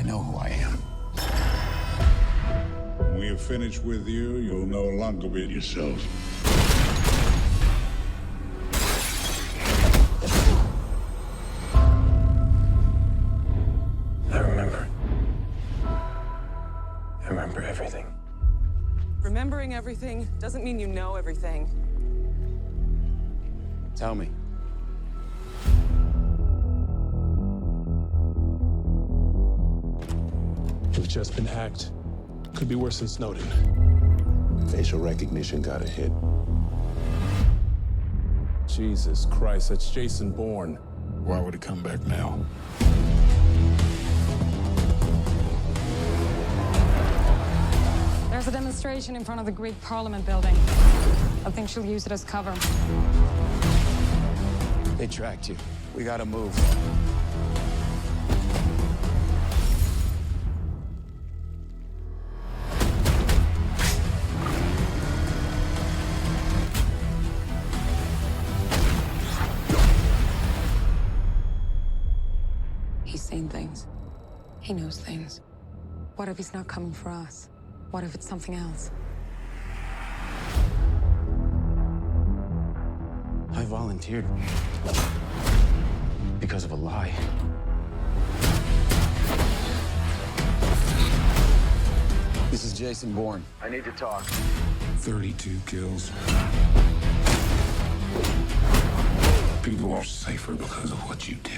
know who I am. When we are finished with you, you'll no longer be yourself. I remember. I remember everything. Remembering everything doesn't mean you know everything. Tell me. We've just been hacked. Could be worse than Snowden. Facial recognition got a hit. Jesus Christ, that's Jason Bourne. Why would he come back now? There's a demonstration in front of the Greek Parliament building. I think she'll use it as cover. They tracked you. We gotta move. He's seen things. He knows things. What if he's not coming for us? What if it's something else? I volunteered because of a lie. This is Jason Bourne. I need to talk. 32 kills. People are safer because of what you did.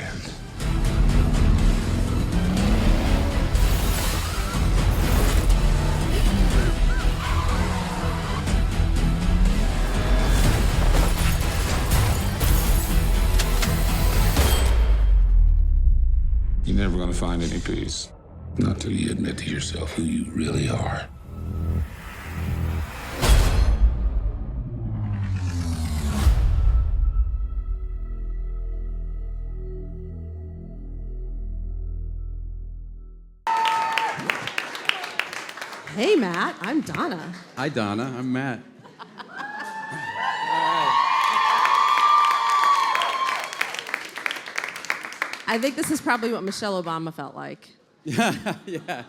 You're never gonna find any peace. Not till you admit to yourself who you really are. Hey, Matt, I'm Donna. Hi, Donna. I'm Matt. I think this is probably what Michelle Obama felt like. Yeah.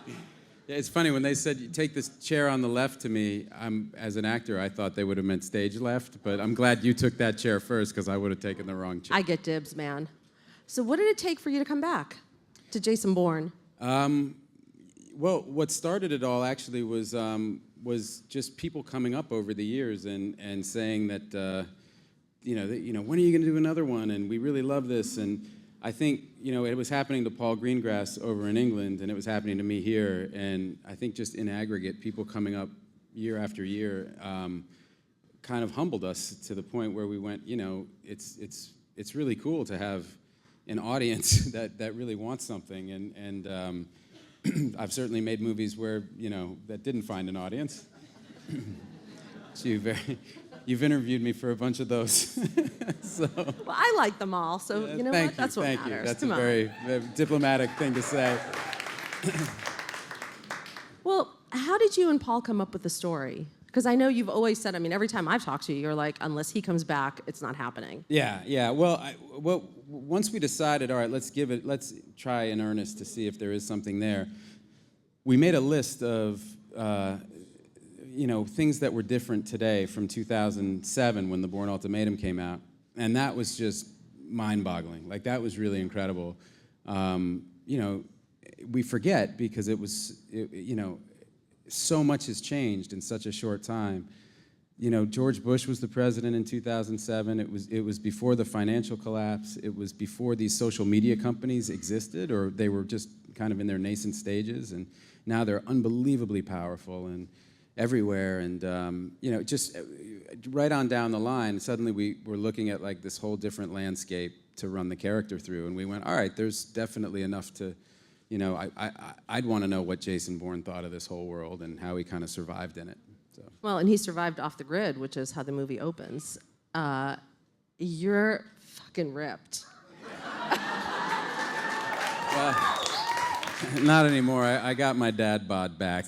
It's funny, when they said, you take this chair on the left to me, as an actor, I thought they would have meant stage left, but I'm glad you took that chair first, because I would have taken the wrong chair. I get dibs, man. So what did it take for you to come back to Jason Bourne? Well, what started it all actually was just people coming up over the years and saying that, when are you going to do another one? And we really love this. And I think, it was happening to Paul Greengrass over in England, and it was happening to me here. And I think just in aggregate, people coming up year after year kind of humbled us to the point where we went, it's really cool to have an audience that really wants something. And I've certainly made movies where, that didn't find an audience. So you've interviewed me for a bunch of those. Well, I like them all, so you know what? That's what matters. Thank you. That's Come a on. very diplomatic thing to say. Well, how did you and Paul come up with the story? Because I know you've always said, every time I've talked to you, you're like, unless he comes back, it's not happening. Yeah. Well, once we decided, all right, let's try in earnest to see if there is something there, we made a list of things that were different today from 2007 when the Bourne Ultimatum came out, and that was just mind-boggling. Like, that was really incredible. We forget because it was, so much has changed in such a short time. George Bush was the president in 2007. It was before the financial collapse. It was before these social media companies existed, or they were just kind of in their nascent stages, and now they're unbelievably powerful and everywhere. And just right on down the line, suddenly we were looking at like this whole different landscape to run the character through, and we went, all right, there's definitely enough to, I'd want to know what Jason Bourne thought of this whole world and how he kind of survived in it. So. Well, and he survived off the grid, which is how the movie opens. You're fucking ripped. Well, not anymore. I got my dad bod back,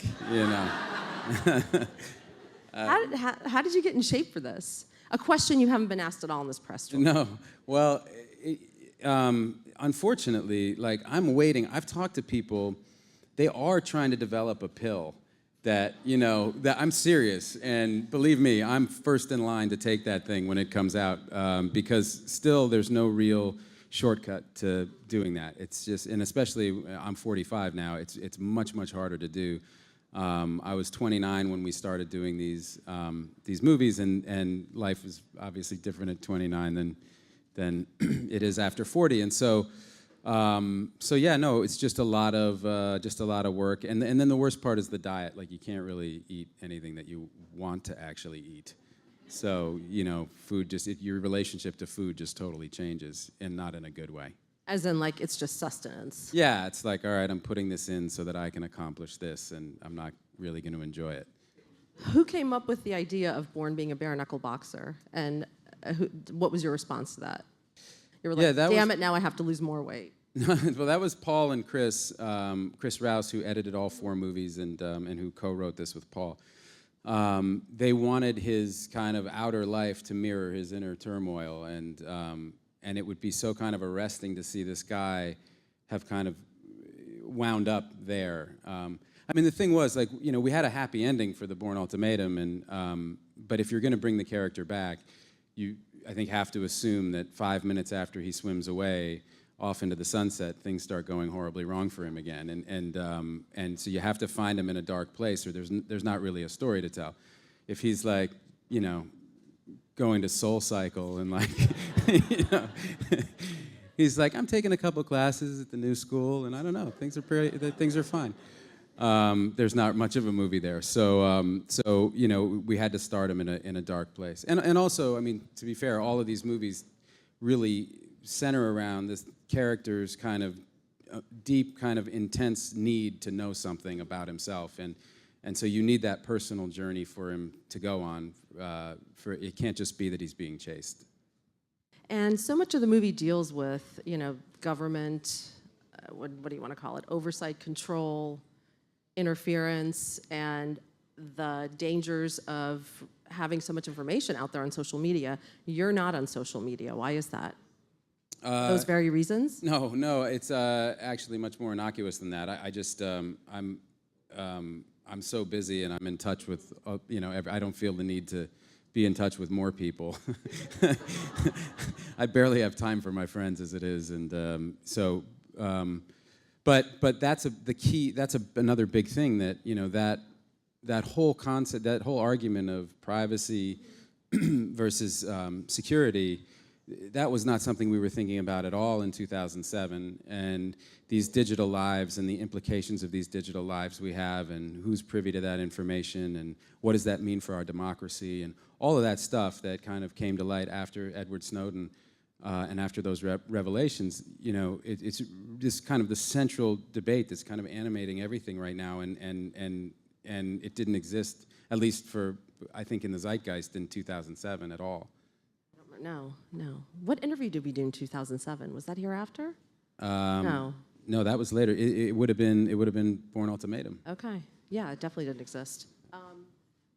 How did you get in shape for this? A question you haven't been asked at all in this press tour. No. Well, unfortunately, like, I'm waiting. I've talked to people they are trying to develop a pill that, that I'm serious. And believe me, I'm first in line to take that thing when it comes out, because still there's no real shortcut to doing that. It's just, and especially I'm 45 now, it's much, much harder to do. I was 29 when we started doing these movies, and life is obviously different at 29 than it is after 40. And so yeah, no, it's just a lot of work. And then the worst part is the diet. Like, you can't really eat anything that you want to actually eat. So, food your relationship to food just totally changes, and not in a good way. As in, like, it's just sustenance. Yeah, it's like, all right, I'm putting this in so that I can accomplish this, and I'm not really going to enjoy it. Who came up with the idea of Bourne being a bare-knuckle boxer, and what was your response to that? You were like, damn it, now I have to lose more weight. Well, that was Paul and Chris Rouse, who edited all 4 movies and who co-wrote this with Paul. They wanted his kind of outer life to mirror his inner turmoil, and it would be so kind of arresting to see this guy have kind of wound up there. I mean, the thing was, like, we had a happy ending for the Bourne Ultimatum, but if you're going to bring the character back, you, I think, have to assume that 5 minutes after he swims away off into the sunset, things start going horribly wrong for him again, and so you have to find him in a dark place, or there's not really a story to tell. If he's like, going to Soul Cycle and like, he's like, I'm taking a couple classes at the new school, and I don't know, things are fine. There's not much of a movie there, so we had to start him in a dark place, and also, I mean, to be fair, all of these movies really center around this character's kind of deep, kind of intense need to know something about himself, and so you need that personal journey for him to go on. It can't just be that he's being chased. And so much of the movie deals with, government, what do you want to call it, oversight, control, interference, and the dangers of having so much information out there on social media. You're not on social media. Why is that? Those very reasons? No, it's actually much more innocuous than that. I just, I'm so busy, and I'm in touch with, I don't feel the need to be in touch with more people. I barely have time for my friends as it is, and but that's the key. That's another big thing that that whole concept, that whole argument of privacy versus security. That was not something we were thinking about at all in 2007, and these digital lives and the implications of these digital lives we have, and who's privy to that information, and what does that mean for our democracy, and all of that stuff that kind of came to light after Edward Snowden and after those revelations. It's just kind of the central debate that's kind of animating everything right now, and it didn't exist, at least for, I think, in the zeitgeist in 2007 at all. No. What interview did we do in 2007? Was that hereafter? No, that was later. It would have been Bourne Ultimatum. Okay, yeah, it definitely didn't exist.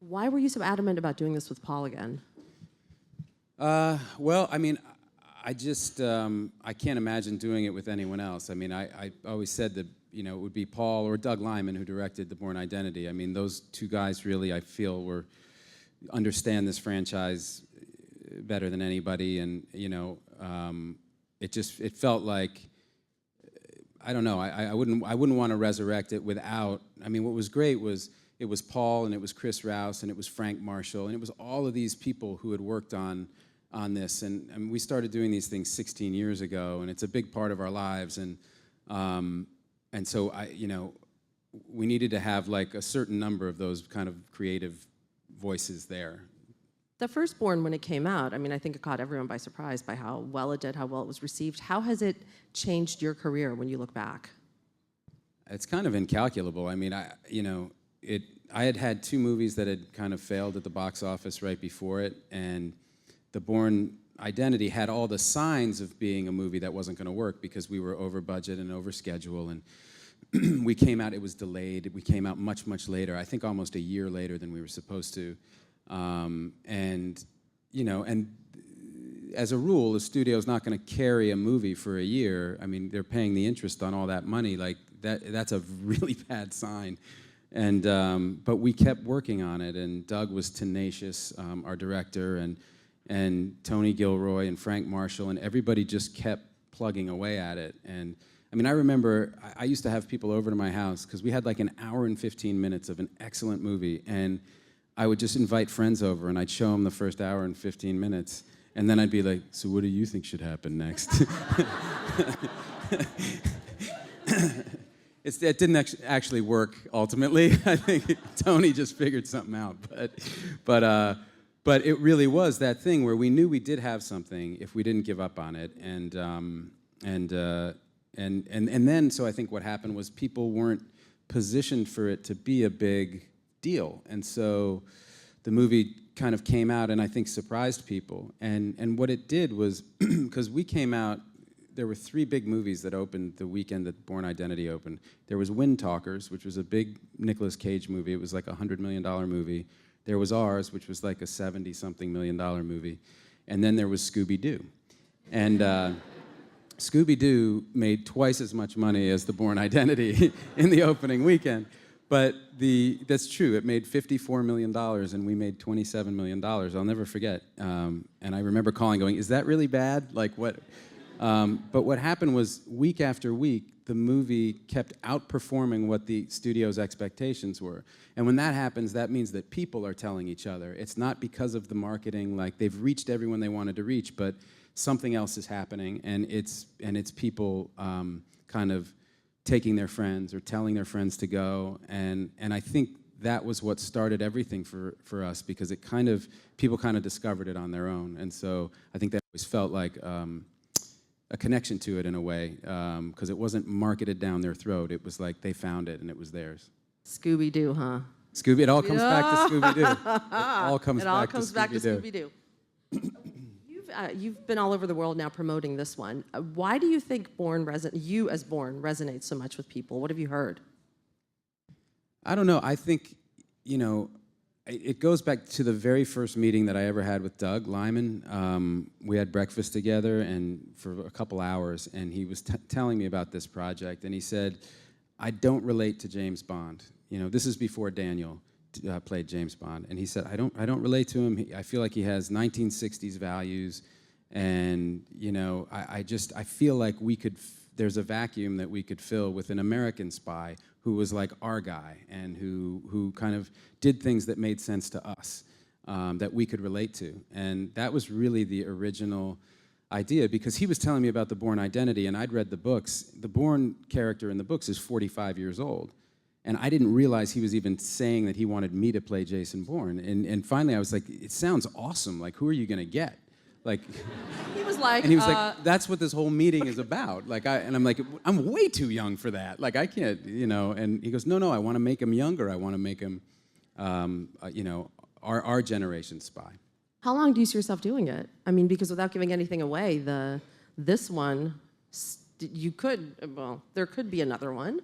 Why were you so adamant about doing this with Paul again? Well, I mean, I just I can't imagine doing it with anyone else. I mean, I always said that it would be Paul or Doug Liman who directed The Bourne Identity. I mean, those two guys really, I feel, understand this franchise better than anybody, and it felt like, I don't know, I wouldn't want to resurrect it without. I mean, what was great was it was Paul, and it was Chris Rouse, and it was Frank Marshall, and it was all of these people who had worked on this, and we started doing these things 16 years ago, and it's a big part of our lives, and so we needed to have like a certain number of those kind of creative voices there. The first Bourne, when it came out, I mean, I think it caught everyone by surprise by how well it did, how well it was received. How has it changed your career when you look back? It's kind of incalculable. I mean, I had 2 movies that had kind of failed at the box office right before it, and The Bourne Identity had all the signs of being a movie that wasn't going to work because we were over budget and over schedule, and we came out, it was delayed. We came out much, much later, I think almost a year later than we were supposed to. And as a rule, the studio's not going to carry a movie for a year. I mean, they're paying the interest on all that money. Like, that's a really bad sign. And but we kept working on it, and Doug was tenacious, our director, and Tony Gilroy and Frank Marshall, and everybody just kept plugging away at it. And I mean, I remember I used to have people over to my house because we had like an hour and 15 minutes of an excellent movie, and I would just invite friends over, and I'd show them the first hour and 15 minutes, and then I'd be like, so what do you think should happen next? It didn't actually work ultimately. I think Tony just figured something out, but it really was that thing where we knew we did have something if we didn't give up on it, and then so I think what happened was people weren't positioned for it to be a big deal, and so the movie kind of came out and I think surprised people, and what it did was because we came out. There were 3 big movies that opened the weekend that Bourne Identity opened. There was Wind Talkers, which was a big Nicolas Cage movie. It was like a $100 million movie. There was ours, which was like a $70-something million movie. And then there was Scooby-Doo. And Scooby-Doo made twice as much money as the Bourne Identity in the opening weekend. But that's true. It made $54 million, and we made $27 million. I'll never forget. And I remember calling, going, "Is that really bad? Like what?" But what happened was, week after week, the movie kept outperforming what the studio's expectations were. And when that happens, that means that people are telling each other. It's not because of the marketing, like they've reached everyone they wanted to reach, but something else is happening, and it's people kind of taking their friends or telling their friends to go. And I think that was what started everything for us, because people kind of discovered it on their own. And so I think that always felt like a connection to it in a way, because it wasn't marketed down their throat. It was like they found it and it was theirs. Scooby-Doo, huh? It all comes back to Scooby-Doo. It all comes back to Scooby-Doo. You've been all over the world now promoting this one. Why do you think you as Bourne resonates so much with people? What have you heard? I don't know. I think, it goes back to the very first meeting that I ever had with Doug Liman. We had breakfast together and for a couple hours, and he was telling me about this project, and he said, I don't relate to James Bond. This is before Daniel played James Bond, and he said, I don't relate to him. I feel like he has 1960s values, and I feel like there's a vacuum that we could fill with an American spy who was like our guy and who kind of did things that made sense to us, that we could relate to. And that was really the original idea, because he was telling me about the Bourne Identity, and I'd read the books. The Bourne character in the books is 45 years old. And I didn't realize he was even saying that he wanted me to play Jason Bourne. And finally I was like, it sounds awesome. Like, who are you gonna get? Like, he was like, that's what this whole meeting is about. And I'm like, I'm way too young for that. Like, I can't, And he goes, no, I want to make him younger. I want to make him, our generation spy. How long do you see yourself doing it? I mean, because without giving anything away, this one, there could be another one.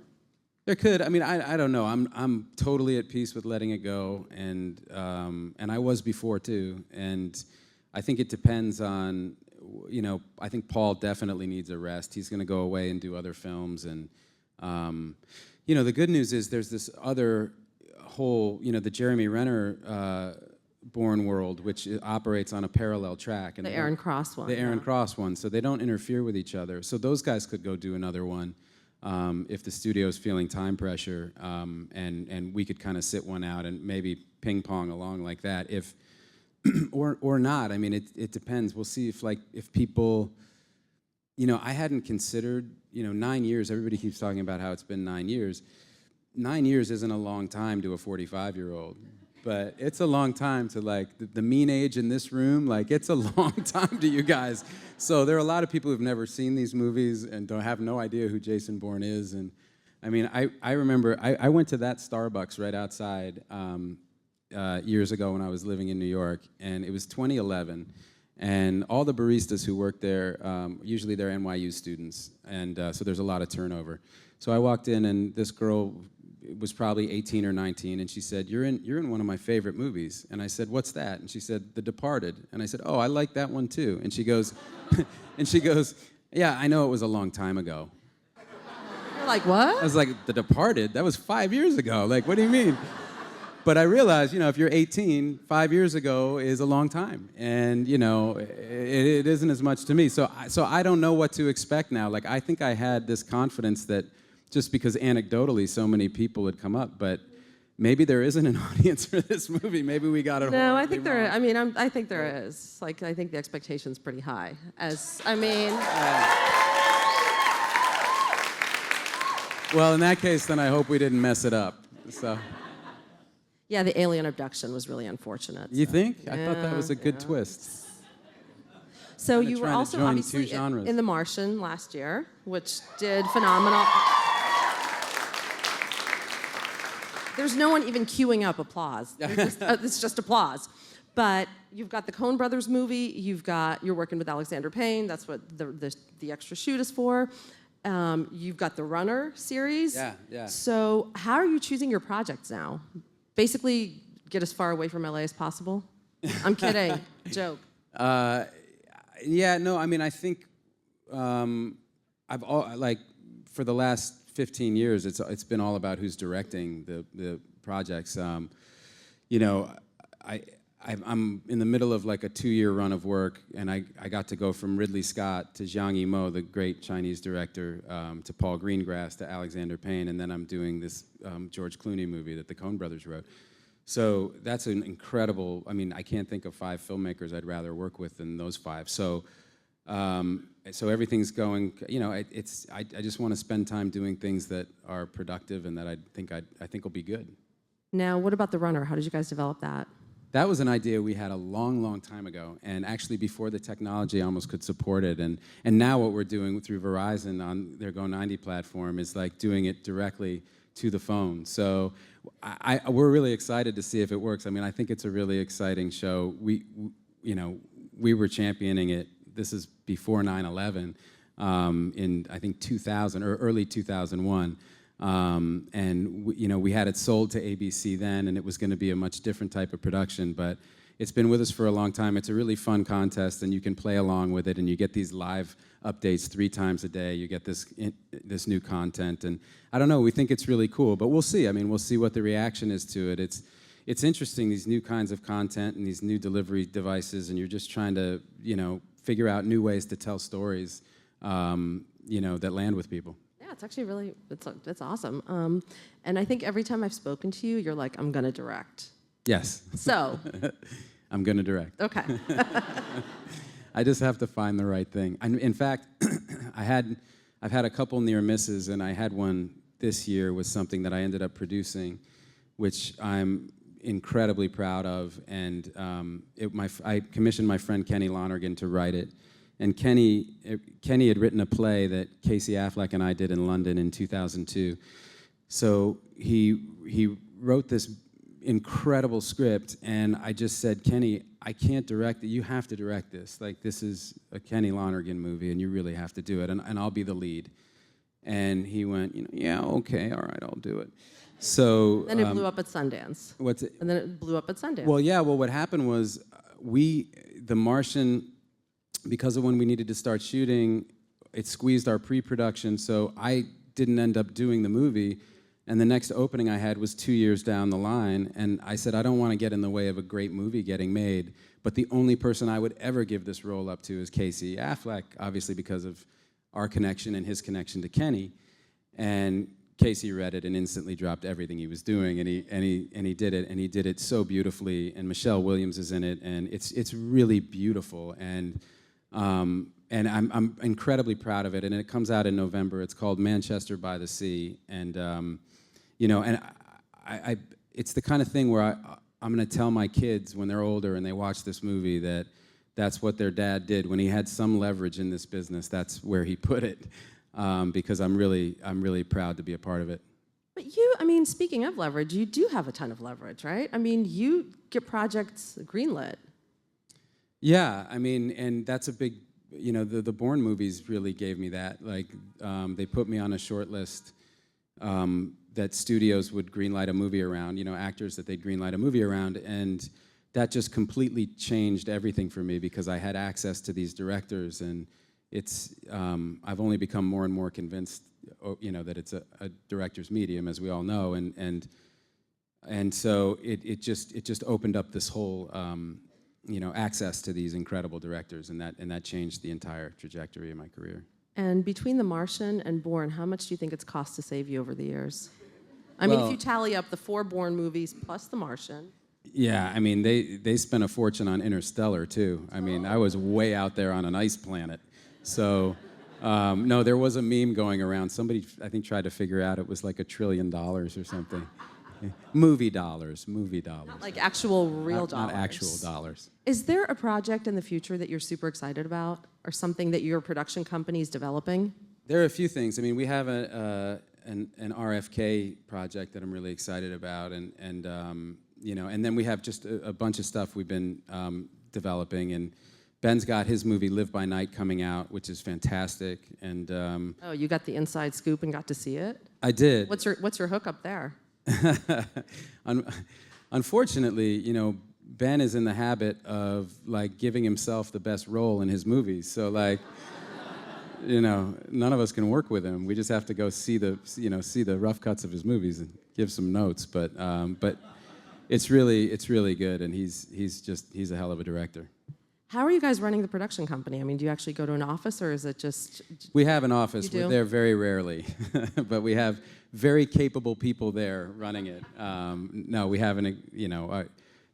There could. I mean, I don't know. I'm totally at peace with letting it go, and I was before too. And I think it depends on, I think Paul definitely needs a rest. He's going to go away and do other films, and the good news is there's this other whole, the Jeremy Renner Bourne world, which operates on a parallel track. And the Aaron Cross one. The Aaron Cross one. So they don't interfere with each other. So those guys could go do another one. If the studio's feeling time pressure, and we could kind of sit one out and maybe ping pong along like that, or not. I mean, it depends. We'll see if people, I hadn't considered, 9 years. Everybody keeps talking about how it's been 9 years. 9 years isn't a long time to a 45-year-old. But it's a long time to the mean age in this room. It's a long time to you guys. So there are a lot of people who've never seen these movies and have no idea who Jason Bourne is. And I mean, I remember I went to that Starbucks right outside years ago when I was living in New York, and it was 2011. And all the baristas who work there, usually they're NYU students, and so there's a lot of turnover. So I walked in, and this girl was probably 18 or 19, and she said, you're in one of my favorite movies. And I said, what's that? And she said, The Departed. And I said, oh, I like that one too. And she goes, yeah, I know it was a long time ago. You're like, I what? was like, The Departed? That was 5 years ago. Like, what do you mean? But I realized, if you're 18, 5 years ago is a long time. And, it isn't as much to me. So I don't know what to expect now. Like, I think I had this confidence that just because anecdotally so many people had come up, but maybe there isn't an audience for this movie. Maybe we got it No, I horribly think there. wrong. I mean, I think there is. Like, I think the expectation's pretty high. Well, in that case, then I hope we didn't mess it up. So. Yeah, the alien abduction was really unfortunate. You so. think? I thought that was a good Yeah. twist. So Kinda you were trying to also join obviously two genres. in The Martian last year, which did phenomenal. There's no one even queuing up applause. It's just applause. But you've got the Coen Brothers movie. You're working with Alexander Payne. That's what the extra shoot is for. You've got the Runner series. Yeah. So how are you choosing your projects now? Basically, get as far away from LA as possible. I'm kidding. Joke. Yeah, no, I mean, I think for the last 15 years, it's been all about who's directing the projects. I'm in the middle of like a 2-year run of work, and I got to go from Ridley Scott to Zhang Yimou, the great Chinese director, to Paul Greengrass to Alexander Payne, and then I'm doing this George Clooney movie that the Coen Brothers wrote. So that's an incredible. I mean, I can't think of 5 filmmakers I'd rather work with than those 5. So everything's going. I just want to spend time doing things that are productive and that I think will be good. Now, what about the Runner? How did you guys develop that? That was an idea we had a long, long time ago, and actually before the technology almost could support it. And now what we're doing through Verizon on their Go90 platform is like doing it directly to the phone. So we're really excited to see if it works. I mean, I think it's a really exciting show. We were championing it. This is before 9/11 in I think 2000 or early 2001. And we had it sold to ABC then, and it was going to be a much different type of production, but it's been with us for a long time. It's a really fun contest, and you can play along with it, and you get these live updates 3 times a day. You get this new content, and I don't know, we think it's really cool, but we'll see. I mean, we'll see what the reaction is to it. It's interesting, these new kinds of content and these new delivery devices, and you're just trying to, figure out new ways to tell stories, that land with people. It's actually really, it's awesome. And I think every time I've spoken to you, you're like, I'm going to direct. Yes. So. I'm going to direct. Okay. I just have to find the right thing. In fact, I've had a couple near misses, and I had one this year with something that I ended up producing, which I'm incredibly proud of. And I commissioned my friend Kenny Lonergan to write it. And Kenny had written a play that Casey Affleck and I did in London in 2002. So he wrote this incredible script, and I just said, Kenny, I can't direct it. You have to direct this. Like, this is a Kenny Lonergan movie, and you really have to do it, and I'll be the lead. And he went, yeah, okay, all right, I'll do it. So then it blew up at Sundance. What's it? And then it blew up at Sundance. Well, yeah. Well, what happened was The Martian, because of when we needed to start shooting, it squeezed our pre-production, so I didn't end up doing the movie, and the next opening I had was 2 years down the line, and I said, I don't want to get in the way of a great movie getting made, but the only person I would ever give this role up to is Casey Affleck, obviously because of our connection and his connection to Kenny, and Casey read it and instantly dropped everything he was doing, and he did it, and he did it so beautifully, and Michelle Williams is in it, and it's really beautiful, and I'm incredibly proud of it, and it comes out in November. It's called Manchester by the Sea, and it's the kind of thing where I'm going to tell my kids when they're older and they watch this movie that that's what their dad did when he had some leverage in this business. That's where he put it, because I'm really proud to be a part of it. But speaking of leverage, you do have a ton of leverage, right? I mean, you get projects greenlit. Yeah, and that's a big, the Bourne movies really gave me that. Like, they put me on a short list that studios would greenlight a movie around, actors that they'd greenlight a movie around, and that just completely changed everything for me because I had access to these directors, and it's I've only become more and more convinced, that it's a director's medium, as we all know, and so it just opened up this whole access to these incredible directors, and that changed the entire trajectory of my career. And between The Martian and Bourne, how much do you think it's cost to save you over the years? I mean, if you tally up the 4 Bourne movies plus The Martian. Yeah, I mean, they spent a fortune on Interstellar, too. I mean, I was way out there on an ice planet. So, no, there was a meme going around. Somebody, I think, tried to figure out it was like $1 trillion or something. Movie dollars. Not like actual real dollars. Not actual dollars. Is there a project in the future that you're super excited about, or something that your production company is developing? There are a few things. I mean, we have an RFK project that I'm really excited about, and then we have just a bunch of stuff we've been developing. And Ben's got his movie Live by Night coming out, which is fantastic. And oh, you got the inside scoop and got to see it? I did. What's your hookup there? Unfortunately, Ben is in the habit of like giving himself the best role in his movies. So like, none of us can work with him. We just have to go see the rough cuts of his movies and give some notes. But it's really good, and he's a hell of a director. How are you guys running the production company? I mean, do you actually go to an office, or is it just... We have an office. You do? We're there very rarely, but we have very capable people there running it. No, we haven't,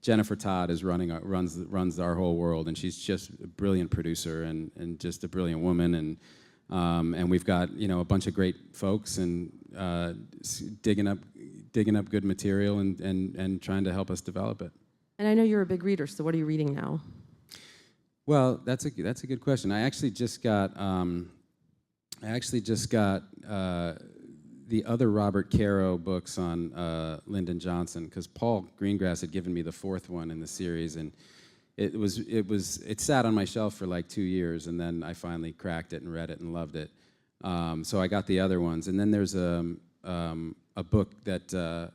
Jennifer Todd runs our whole world, and she's just a brilliant producer and just a brilliant woman, and we've got, a bunch of great folks and digging up good material and trying to help us develop it. And I know you're a big reader, so what are you reading now? Well, that's a good question. I actually just got the other Robert Caro books on Lyndon Johnson, because Paul Greengrass had given me the 4th one in the series, and it sat on my shelf for like 2 years, and then I finally cracked it and read it and loved it. So I got the other ones, and then there's a book that a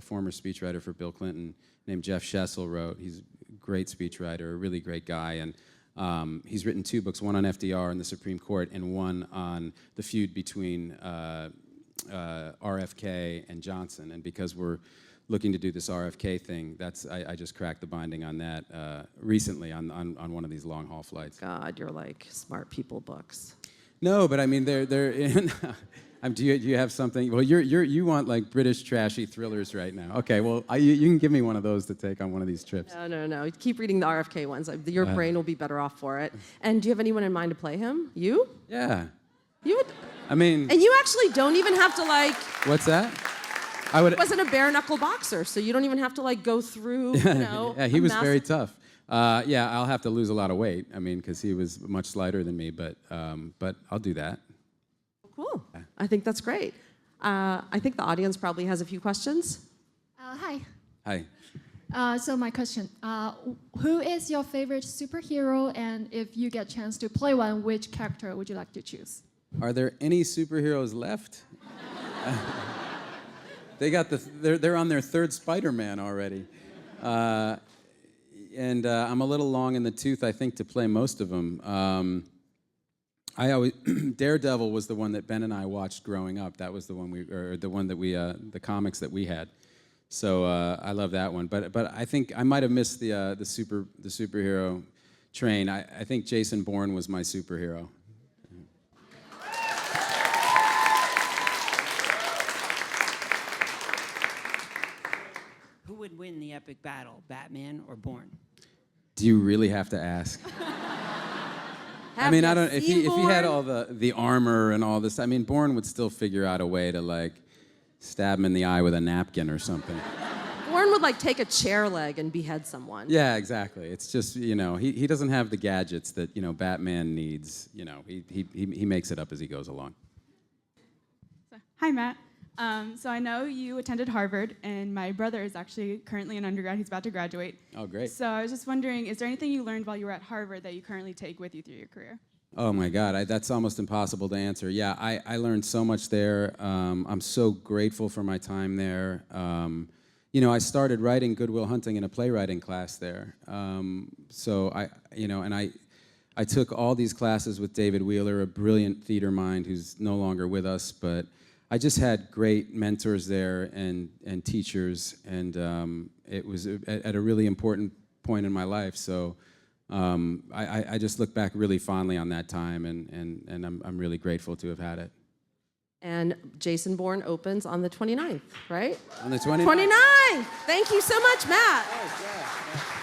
former speechwriter for Bill Clinton named Jeff Shessel wrote. He's great speechwriter, a really great guy, and he's written 2 books, one on FDR and the Supreme Court, and one on the feud between RFK and Johnson. And because we're looking to do this RFK thing, I just cracked the binding on that recently on one of these long haul flights. God, you're like smart people books. No, but I mean they're in. Do you have something? Well, you want like British trashy thrillers right now. Okay, well you can give me one of those to take on one of these trips. No. Keep reading the RFK ones. Your brain will be better off for it. And do you have anyone in mind to play him? You? Yeah. You would. I mean. And you actually don't even have to like. What's that? He wasn't a bare-knuckle boxer, so you don't even have to like go through. Yeah, he was very tough. Yeah, I'll have to lose a lot of weight. I mean, because he was much lighter than me, but I'll do that. Cool. I think that's great. I think the audience probably has a few questions. Hi. Hi. So my question, who is your favorite superhero, and if you get a chance to play one, which character would you like to choose? Are there any superheroes left? They're on their 3rd Spider-Man already. And I'm a little long in the tooth, I think, to play most of them. Daredevil was the one that Ben and I watched growing up. That was the one the comics that we had. So I love that one. But I think I might have missed the superhero train. I think Jason Bourne was my superhero. Who would win the epic battle, Batman or Bourne? Do you really have to ask? I mean, I don't. If he had all the armor and all this, I mean, Bourne would still figure out a way to like stab him in the eye with a napkin or something. Bourne would like take a chair leg and behead someone. Yeah, exactly. It's just he doesn't have the gadgets that Batman needs. He makes it up as he goes along. Hi, Matt. So I know you attended Harvard, and my brother is actually currently an undergrad. He's about to graduate. Oh, great. So I was just wondering, is there anything you learned while you were at Harvard that you currently take with you through your career? Oh, my God. That's almost impossible to answer. Yeah, I learned so much there. I'm so grateful for my time there. I started writing Good Will Hunting in a playwriting class there. So I took all these classes with David Wheeler, a brilliant theater mind who's no longer with us, but I just had great mentors there and teachers, and it was at a really important point in my life. So I just look back really fondly on that time, and I'm really grateful to have had it. And Jason Bourne opens on the 29th, right? On the 29th. 29th! Thank you so much, Matt. Oh, yeah.